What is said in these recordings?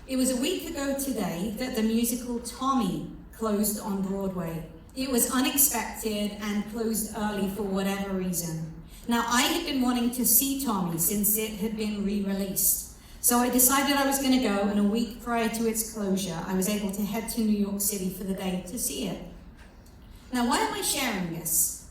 It was a week ago today that the musical Tommy closed on Broadway. It was unexpected and closed early for whatever reason. Now, I had been wanting to see Tommy since it had been re-released. So I decided I was going to go, and a week prior to its closure, I was able to head to New York City for the day to see it. Now, why am I sharing this?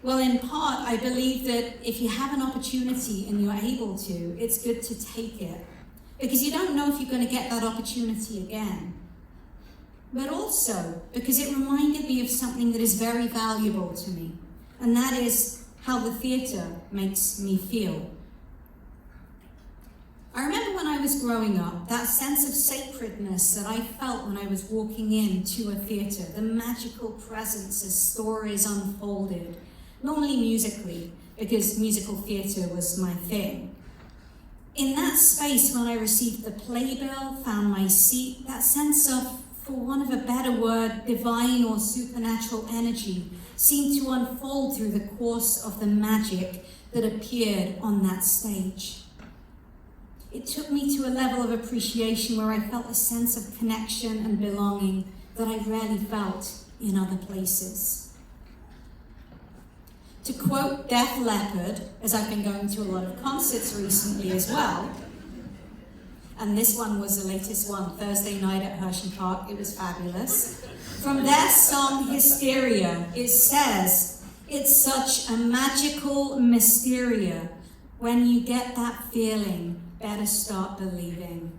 Well, in part, I believe that if you have an opportunity and you're able to, it's good to take it, because you don't know if you're going to get that opportunity again. But also because it reminded me of something that is very valuable to me, and that is how the theater makes me feel. I remember when I was growing up, that sense of sacredness that I felt when I was walking into a theater, the magical presence as stories unfolded, normally musically, because musical theater was my thing. In that space, when I received the playbill, found my seat, that sense of, for want of a better word, divine or supernatural energy seemed to unfold through the course of the magic that appeared on that stage. It took me to a level of appreciation where I felt a sense of connection and belonging that I rarely felt in other places. To quote Def Leppard, as I've been going to a lot of concerts recently as well, and this one was the latest one, Thursday night at Hershey Park, it was fabulous. From their song Hysteria, it says, "It's such a magical mysteria. When you get that feeling, better start believing."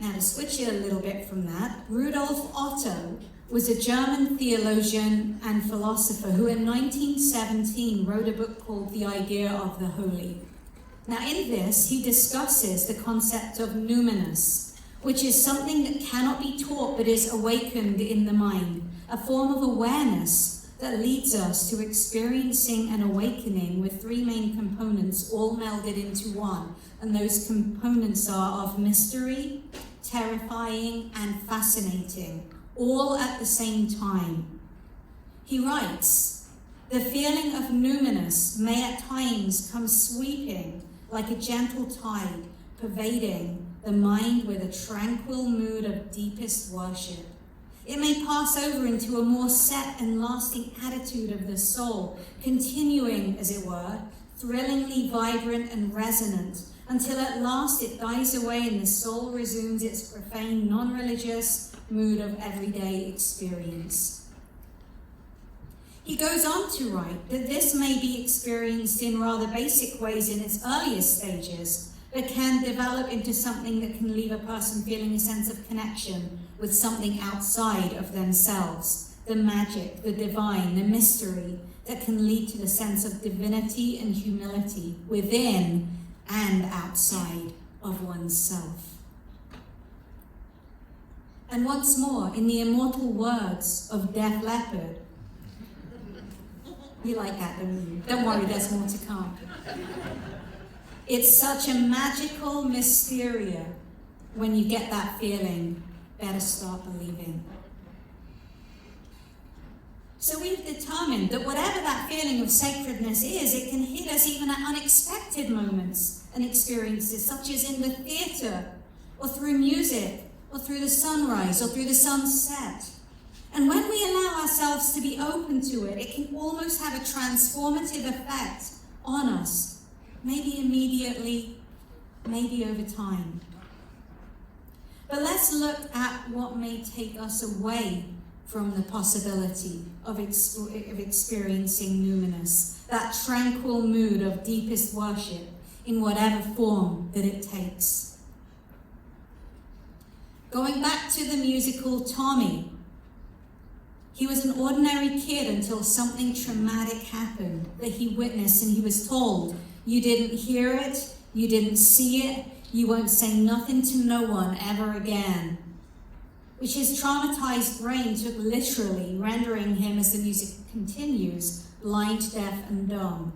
Now, to switch it a little bit from that, Rudolf Otto was a German theologian and philosopher who in 1917 wrote a book called The Idea of the Holy. Now, in this, he discusses the concept of numinous, which is something that cannot be taught but is awakened in the mind, a form of awareness that leads us to experiencing an awakening with three main components all melded into one. And those components are of mystery, terrifying, and fascinating, all at the same time. He writes, "The feeling of numinous may at times come sweeping like a gentle tide, pervading the mind with a tranquil mood of deepest worship. It may pass over into a more set and lasting attitude of the soul, continuing, as it were, thrillingly vibrant and resonant, until at last it dies away and the soul resumes its profane, non-religious mood of everyday experience." He goes on to write that this may be experienced in rather basic ways in its earliest stages, but can develop into something that can leave a person feeling a sense of connection with something outside of themselves, the magic, the divine, the mystery that can lead to the sense of divinity and humility within and outside of oneself. And once more, in the immortal words of Def Leppard, you like that, don't you? Don't worry, there's more to come. "It's such a magical mysteria. When you get that feeling, better start believing." So we've determined that whatever that feeling of sacredness is, it can hit us even at unexpected moments and experiences, such as in the theater, or through music, or through the sunrise, or through the sunset. And when we allow ourselves to be open to it, it can almost have a transformative effect on us, maybe immediately, maybe over time. But let's look at what may take us away from the possibility of experiencing numinous, that tranquil mood of deepest worship in whatever form that it takes. Going back to the musical Tommy, he was an ordinary kid until something traumatic happened that he witnessed, and he was told, "You didn't hear it, you didn't see it, you won't say nothing to no one ever again," which his traumatized brain took literally, rendering him, as the music continues, blind, deaf, and dumb.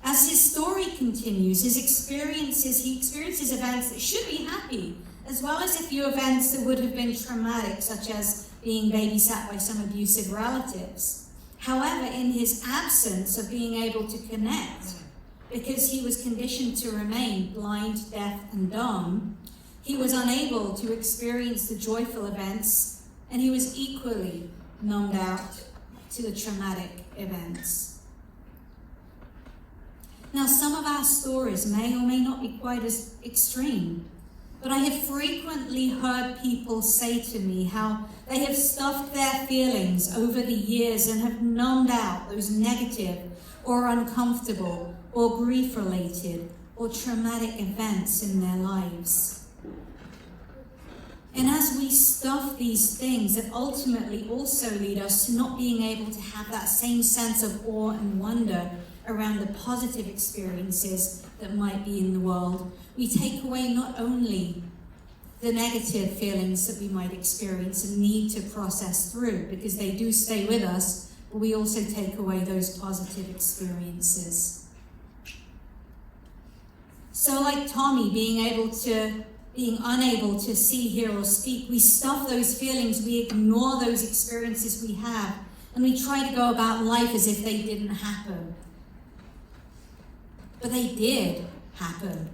As his story continues, he experiences events that should be happy, as well as a few events that would have been traumatic, such as being babysat by some abusive relatives. However, in his absence of being able to connect because he was conditioned to remain blind, deaf, and dumb, he was unable to experience the joyful events, and he was equally numbed out to the traumatic events. Now, some of our stories may or may not be quite as extreme, but I have frequently heard people say to me how they have stuffed their feelings over the years and have numbed out those negative or uncomfortable or grief-related or traumatic events in their lives. And as we stuff these things, that ultimately also lead us to not being able to have that same sense of awe and wonder around the positive experiences that might be in the world. We take away not only the negative feelings that we might experience and need to process through, because they do stay with us, but we also take away those positive experiences. So like Tommy being unable to see, hear, or speak, we stuff those feelings, we ignore those experiences we have, and we try to go about life as if they didn't happen. But they did happen.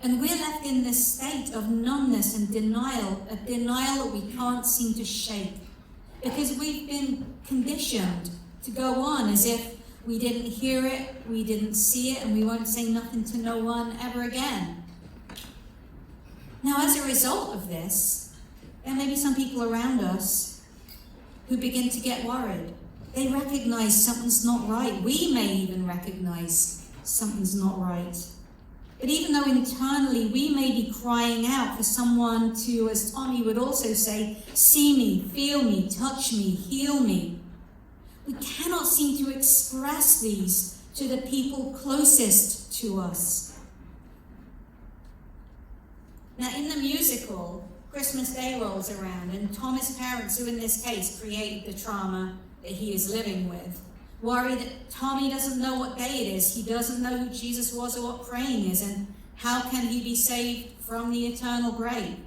And we're left in this state of numbness and denial, a denial that we can't seem to shake, because we've been conditioned to go on as if we didn't hear it, we didn't see it, and we won't say nothing to no one ever again. Now, as a result of this, there may be some people around us who begin to get worried. They recognize something's not right. We may even recognize something's not right. But even though internally we may be crying out for someone to, as Tommy would also say, see me, feel me, touch me, heal me, we cannot seem to express these to the people closest to us. Now, in the musical, Christmas Day rolls around, and Thomas' parents, who in this case created the trauma that he is living with, worry that Tommy doesn't know what day it is, he doesn't know who Jesus was or what praying is, and how can he be saved from the eternal grave?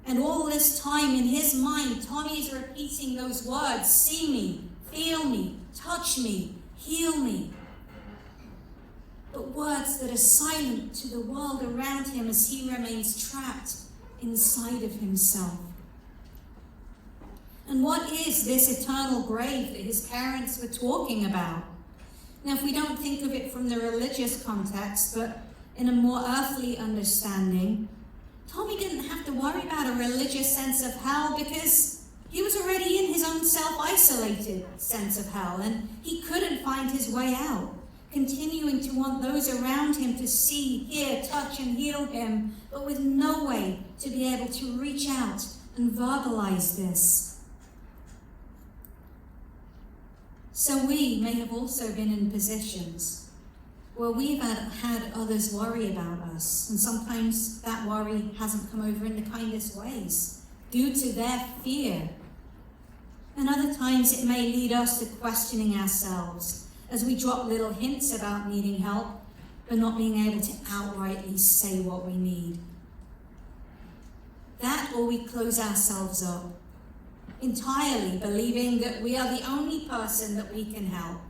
And all this time in his mind, Tommy is repeating those words, see me, feel me, touch me, heal me. But words that are silent to the world around him as he remains trapped inside of himself. And what is this eternal grave that his parents were talking about? Now, if we don't think of it from the religious context, but in a more earthly understanding, Tommy didn't have to worry about a religious sense of hell because he was already in his own self-isolated sense of hell, and he couldn't find his way out, continuing to want those around him to see, hear, touch, and heal him, but with no way to be able to reach out and verbalize this. So we may have also been in positions where we've had others worry about us, and sometimes that worry hasn't come over in the kindest ways due to their fear. And other times it may lead us to questioning ourselves as we drop little hints about needing help, but not being able to outrightly say what we need. That, or we close ourselves up, entirely believing that we are the only person that we can help.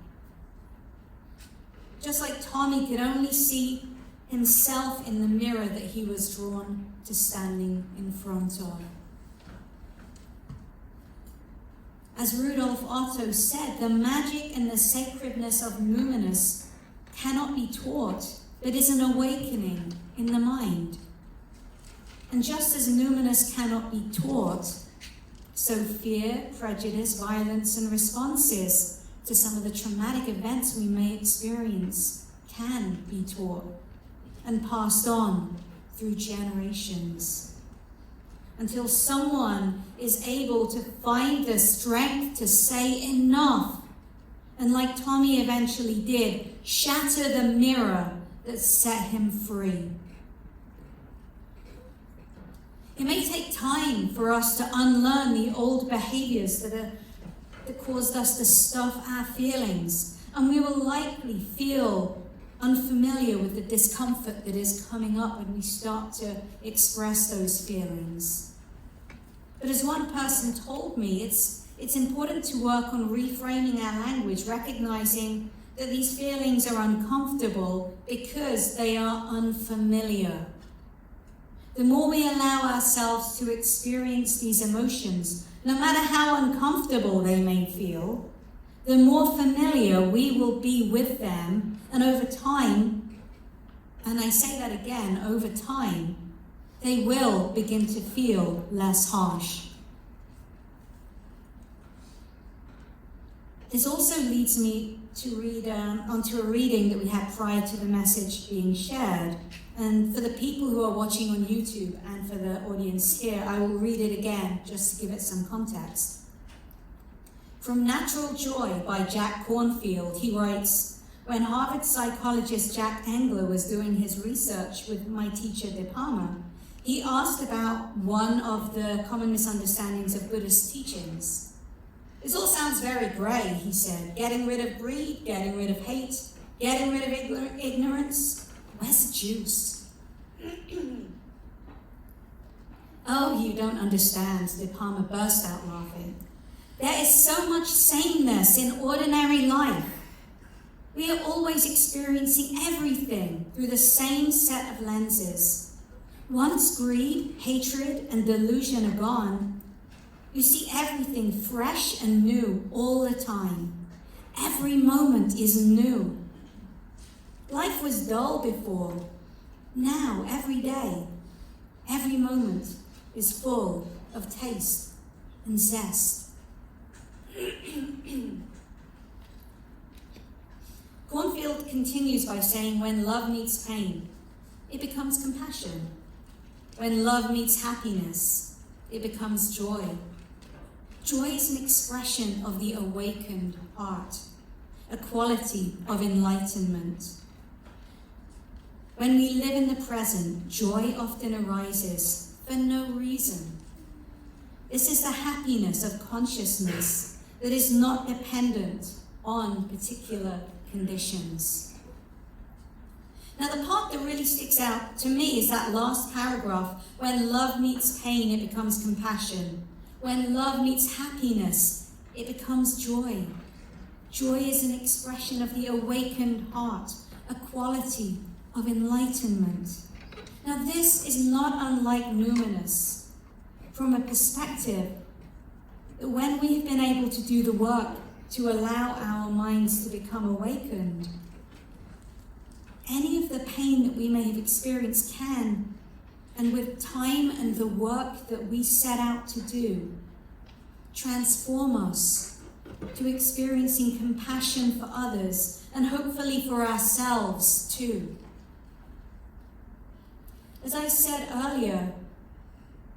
Just like Tommy could only see himself in the mirror that he was drawn to standing in front of. As Rudolf Otto said, the magic and the sacredness of numinous cannot be taught, but is an awakening in the mind. And just as numinous cannot be taught, so fear, prejudice, violence, and responses to some of the traumatic events we may experience can be taught and passed on through generations, until someone is able to find the strength to say enough, and like Tommy eventually did, shatter the mirror that set him free. It may take time for us to unlearn the old behaviors that caused us to stuff our feelings, and we will likely feel unfamiliar with the discomfort that is coming up when we start to express those feelings. But as one person told me, it's important to work on reframing our language, recognizing that these feelings are uncomfortable because they are unfamiliar. The more we allow ourselves to experience these emotions, no matter how uncomfortable they may feel, the more familiar we will be with them, and over time, and I say that again, over time, they will begin to feel less harsh. This also leads me to read onto a reading that we had prior to the message being shared. And for the people who are watching on YouTube and for the audience here, I will read it again just to give it some context. From Natural Joy by Jack Cornfield, he writes, when Harvard psychologist Jack Engler was doing his research with my teacher Dipama, he asked about one of the common misunderstandings of Buddhist teachings. This all sounds very grey, he said. Getting rid of greed, getting rid of hate, getting rid of ignorance. Where's the juice? Oh, you don't understand, Dipama burst out laughing. There is so much sameness in ordinary life. We are always experiencing everything through the same set of lenses. Once greed, hatred, and delusion are gone, you see everything fresh and new all the time. Every moment is new. Life was dull before. Now, every day, every moment is full of taste and zest. Cornfield continues by saying, when love meets pain, it becomes compassion. When love meets happiness, it becomes joy. Joy is an expression of the awakened heart, a quality of enlightenment. When we live in the present, joy often arises for no reason. This is the happiness of consciousness that is not dependent on particular conditions. Now, the part that really sticks out to me is that last paragraph, when love meets pain, it becomes compassion. When love meets happiness, it becomes joy. Joy is an expression of the awakened heart, a quality of enlightenment. Now, this is not unlike numinous, from a perspective that when we have been able to do the work to allow our minds to become awakened, any of the pain that we may have experienced can, and with time and the work that we set out to do, transform us to experiencing compassion for others and hopefully for ourselves too. As I said earlier,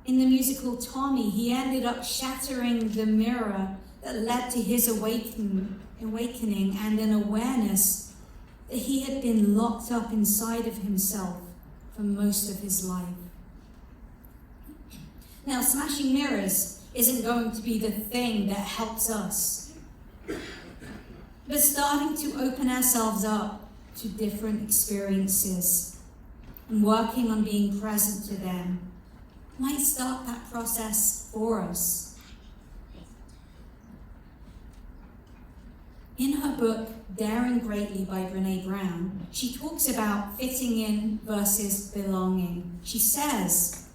in the musical Tommy, he ended up shattering the mirror that led to his awakening and an awareness that he had been locked up inside of himself for most of his life. Now, smashing mirrors isn't going to be the thing that helps us, but starting to open ourselves up to different experiences and working on being present to them might start that process for us. In her book, Daring Greatly by Brené Brown, she talks about fitting in versus belonging. She says,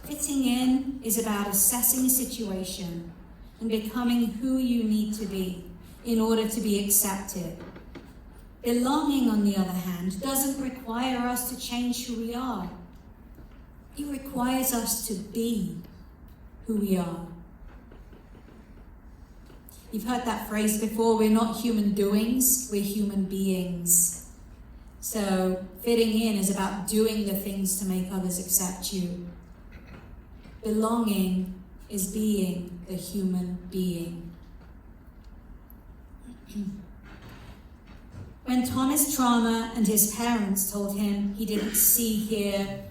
fitting in is about assessing a situation and becoming who you need to be in order to be accepted. Belonging, on the other hand, doesn't require us to change who we are. It requires us to be who we are. You've heard that phrase before, we're not human doings, we're human beings. So fitting in is about doing the things to make others accept you. Belonging is being the human being. When Thomas Trauma and his parents told him he didn't see, hear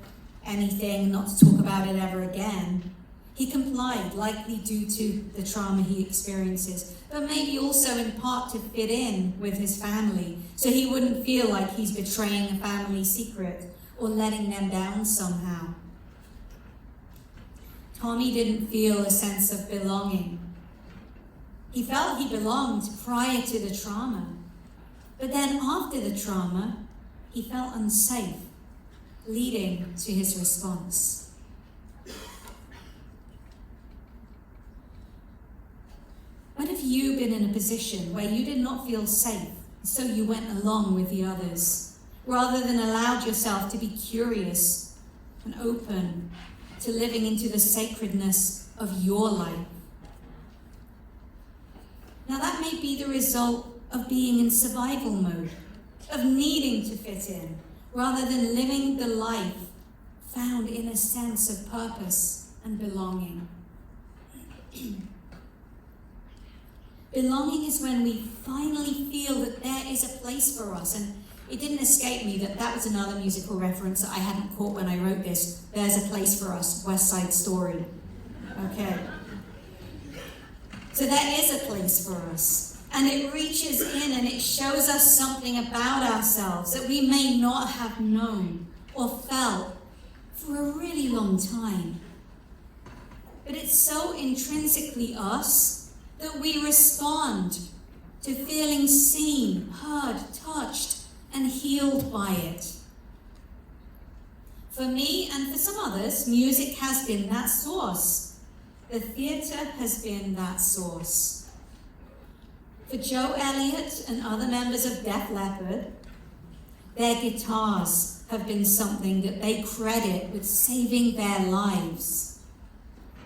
anything, not to talk about it ever again, he complied, likely due to the trauma he experiences, but maybe also in part to fit in with his family, so he wouldn't feel like he's betraying a family secret or letting them down somehow. Tommy didn't feel a sense of belonging. He felt he belonged prior to the trauma, But then after the trauma, he felt unsafe, leading to his response. What have you been in a position where you did not feel safe, so you went along with the others, rather than allowed yourself to be curious and open to living into the sacredness of your life? Now that may be the result of being in survival mode, of needing to fit in, rather than living the life found in a sense of purpose and belonging. Belonging is when we finally feel that there is a place for us. And it didn't escape me that was another musical reference that I hadn't caught when I wrote this. There's a place for us, West Side Story. Okay. So there is a place for us. And it reaches in and it shows us something about ourselves that we may not have known or felt for a really long time. But it's so intrinsically us that we respond to feeling seen, heard, touched, and healed by it. For me and for some others, music has been that source. The theatre has been that source. For Joe Elliott and other members of Def Leppard, their guitars have been something that they credit with saving their lives.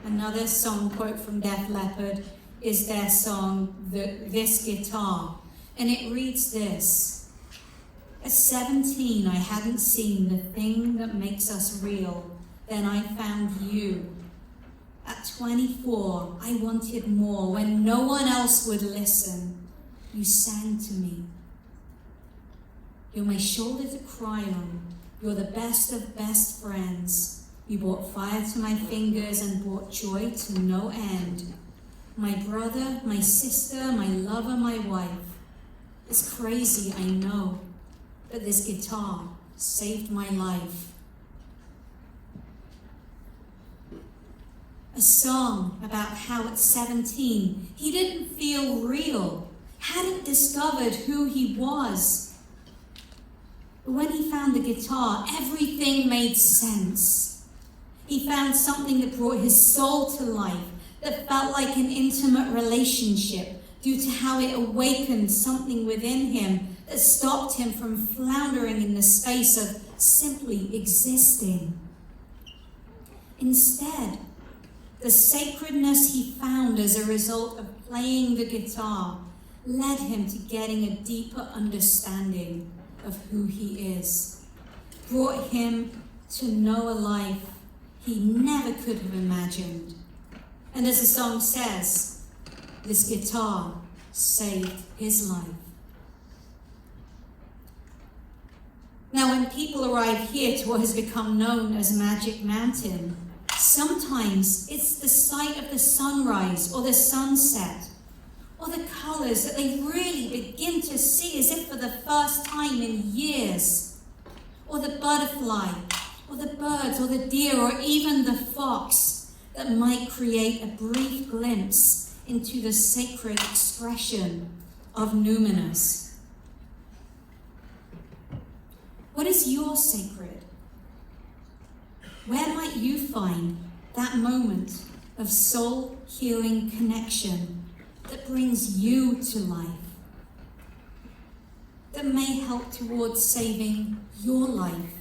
Another song quote from Def Leppard is their song, This Guitar. And it reads this: at 17, I hadn't seen the thing that makes us real. Then I found you. At 24, I wanted more. When no one else would listen, you sang to me. You're my shoulder to cry on. You're the best of best friends. You brought fire to my fingers and brought joy to no end. My brother, my sister, my lover, my wife. It's crazy, I know, but this guitar saved my life. A song about how at 17 he didn't feel real, hadn't discovered who he was. But when he found the guitar, everything made sense. He found something that brought his soul to life, that felt like an intimate relationship due to how it awakened something within him that stopped him from floundering in the space of simply existing. Instead, the sacredness he found as a result of playing the guitar led him to getting a deeper understanding of who he is, brought him to know a life he never could have imagined. And as the song says, this guitar saved his life. Now, when people arrive here to what has become known as Magic Mountain, sometimes it's the sight of the sunrise or the sunset, or the colors that they really begin to see as if for the first time in years, or the butterfly, or the birds, or the deer, or even the fox, that might create a brief glimpse into the sacred expression of numinous. What is your sacred? Where might you find that moment of soul-healing connection that brings you to life, that may help towards saving your life,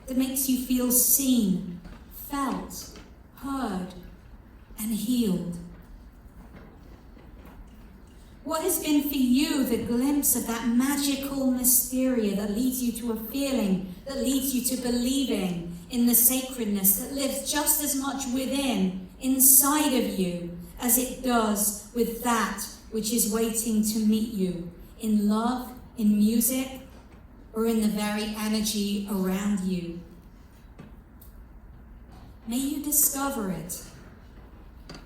that makes you feel seen, felt, heard, and healed? What has been for you the glimpse of that magical mysteria that leads you to a feeling, that leads you to believing in the sacredness that lives just as much within, inside of you, as it does with that which is waiting to meet you in love, in music, or in the very energy around you? May you discover it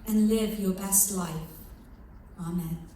and live your best life. Amen.